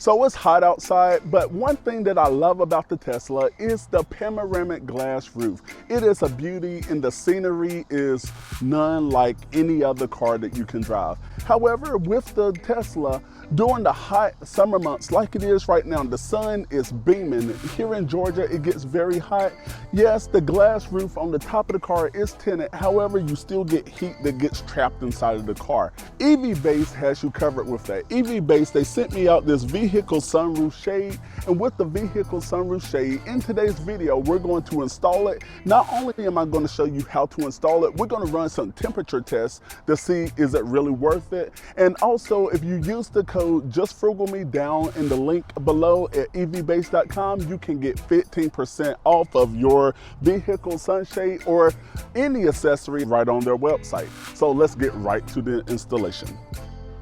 So it's hot outside, but one thing that I love about the Tesla is the panoramic glass roof. It is a beauty, and the scenery is none like any other car that you can drive. However, with the Tesla, during the hot summer months like it is right now, the sun is beaming. Here in Georgia, it gets very hot. Yes, the glass roof on the top of the car is tinted. However, you still get heat that gets trapped inside of the car. EVBASE has you covered with that. EVBASE, they sent me out this vehicle sunroof shade, and with the vehicle sunroof shade, in today's video, we're going to install it. Not only am I going to show you how to install it, we're going to run some temperature tests to see is it really worth it. And also, if you use the code JustFrugalMe down in the link below at evbase.com, you can get 15% off of your vehicle sunshade or any accessory right on their website. So let's get right to the installation.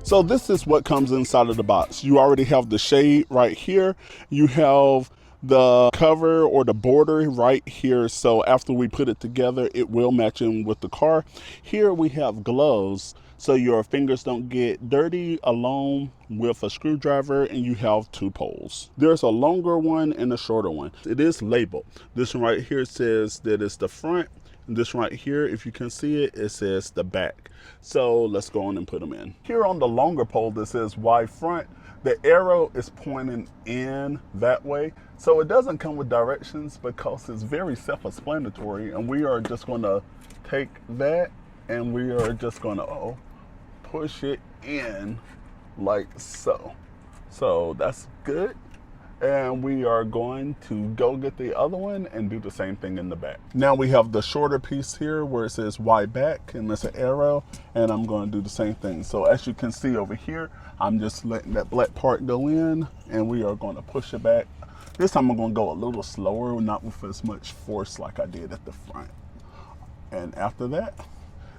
So this is what comes inside of the box. You already have the shade right here. You have the cover or the border right here. So after we put it together, it will match in with the car. Here we have gloves, so your fingers don't get dirty, along with a screwdriver, and you have 2 poles. There's a longer one and a shorter one. It is labeled. This one right here says that it's the front. And this right here, if you can see it, it says the back. So let's go on and put them in. Here on the longer pole that says Y front, the arrow is pointing in that way. So it doesn't come with directions because it's very self-explanatory, and we are just gonna take that and we are just gonna push it in like so. So that's good. And we are going to go get the other one and do the same thing in the back. Now we have the shorter piece here where it says Y back, and there's an arrow, and I'm going to do the same thing. So as you can see over here, I'm just letting that black part go in, and we are going to push it back. This time I'm going to go a little slower, not with as much force like I did at the front. And after that,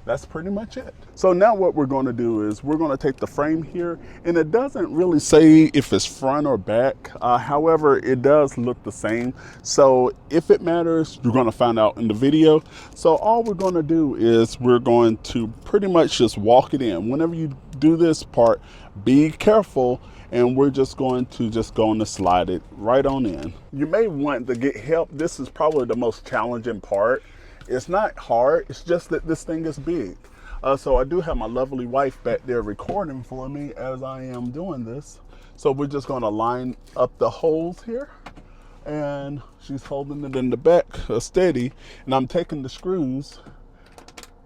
that's pretty much it. So now what we're going to do is we're going to take the frame here, and it doesn't really say if it's front or back. However, it does look the same. So if it matters, you're going to find out in the video. So all we're going to do is we're going to pretty much just walk it in. Whenever you do this part, be careful, and we're just going to go on to slide it right on in. You may want to get help. This is probably the most challenging part. It's not hard, it's just that this thing is big. So I do have my lovely wife back there recording for me as I am doing this. So we're just gonna line up the holes here, and she's holding it in the back steady, and I'm taking the screws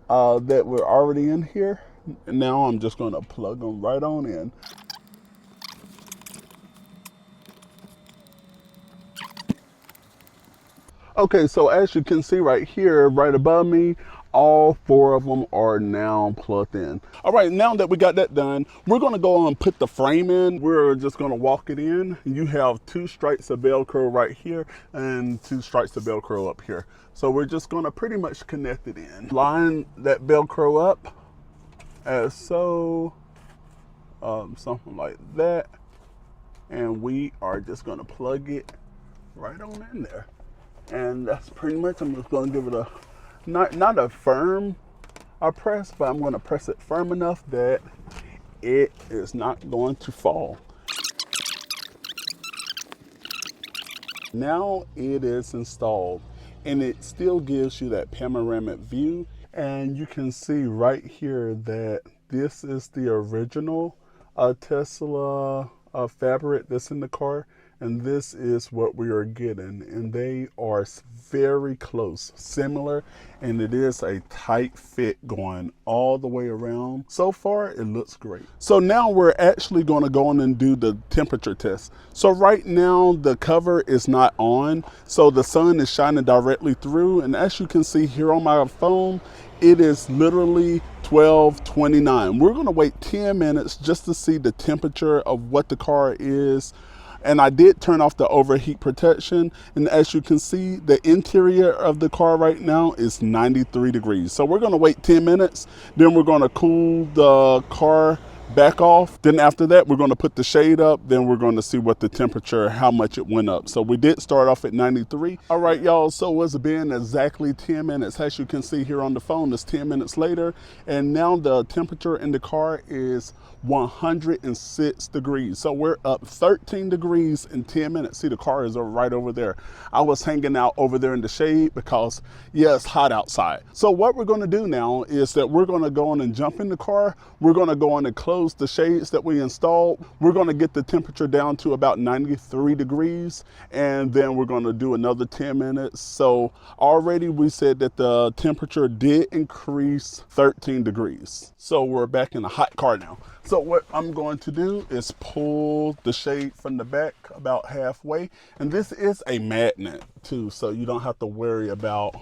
that were already in here, and now I'm just gonna plug them right on in. Okay, so as you can see right here, right above me, all 4 of them are now plugged in. All right, now that we got that done, we're gonna go and put the frame in. We're just gonna walk it in. You have 2 stripes of Velcro right here and 2 stripes of Velcro up here. So we're just gonna pretty much connect it in. Line that Velcro up as so, something like that. And we are just gonna plug it right on in there. And that's pretty much, I'm just going to give it a, not a firm press, but I'm going to press it firm enough that it is not going to fall. Now it is installed, and it still gives you that panoramic view. And you can see right here that this is the original Tesla fabric that's in the car. And this is what we are getting, and they are very close, similar, and it is a tight fit going all the way around. So far, it looks great. So now we're actually going to go on and do the temperature test. So right now, the cover is not on, so the sun is shining directly through, and as you can see here on my phone, it is literally 12:29. We're going to wait 10 minutes just to see the temperature of what the car is. And I did turn off the overheat protection, and as you can see, the interior of the car right now is 93 degrees. So we're going to wait 10 minutes, then we're going to cool the car back off. Then after that, we're going to put the shade up, then we're going to see what the temperature, how much it went up. So we did start off at 93. All right, y'all, so it's been exactly 10 minutes. As you can see here on the phone, it's 10 minutes later, and now the temperature in the car is 106 degrees. So we're up 13 degrees in 10 minutes. See, the car is right over there. I was hanging out over there in the shade because, yeah, it's hot outside. So what we're gonna do now is that we're gonna go on and jump in the car. We're gonna go on and close the shades that we installed. We're gonna get the temperature down to about 93 degrees, and then we're gonna do another 10 minutes. So already we said that the temperature did increase 13 degrees. So we're back in a hot car now. So what I'm going to do is pull the shade from the back about halfway. And this is a magnet too, so you don't have to worry about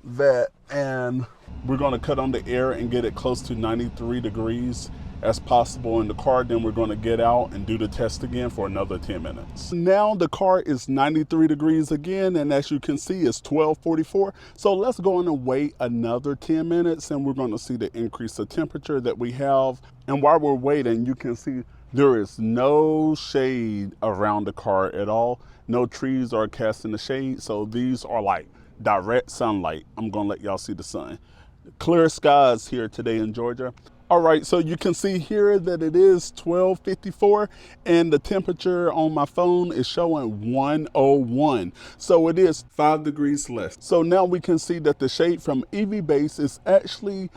that. And we're gonna cut on the air and get it close to 93 degrees as possible in the car. Then we're gonna get out and do the test again for another 10 minutes. Now the car is 93 degrees again, and as you can see, it's 12:44. So let's go on and wait another 10 minutes, and we're gonna see the increase of temperature that we have. And while we're waiting, you can see there is no shade around the car at all. No trees are casting the shade, so these are like direct sunlight. I'm gonna let y'all see the sun. Clear skies here today in Georgia. All right, so you can see here that it is 12:54 and the temperature on my phone is showing 101. So it is 5 degrees less. So now we can see that the shade from EVBASE is actually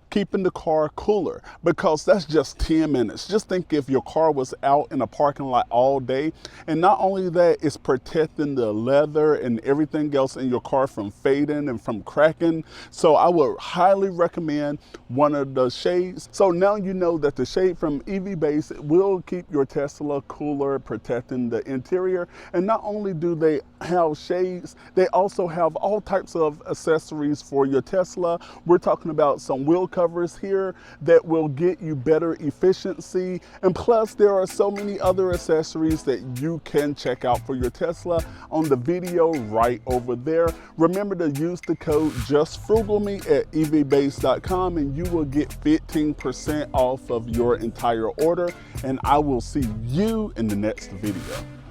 keeping the car cooler, because that's just 10 minutes. Just think if your car was out in a parking lot all day, and not only that, it's protecting the leather and everything else in your car from fading and from cracking. So I would highly recommend one of the shades. So now you know that the shade from EVBASE will keep your Tesla cooler, protecting the interior. And not only do they have shades, they also have all types of accessories for your Tesla. We're talking about some wheel covers here that will get you better efficiency. And plus, there are so many other accessories that you can check out for your Tesla on the video right over there. Remember to use the code JustFrugalMe at EVBASE.com and you will get 15% off of your entire order. And I will see you in the next video.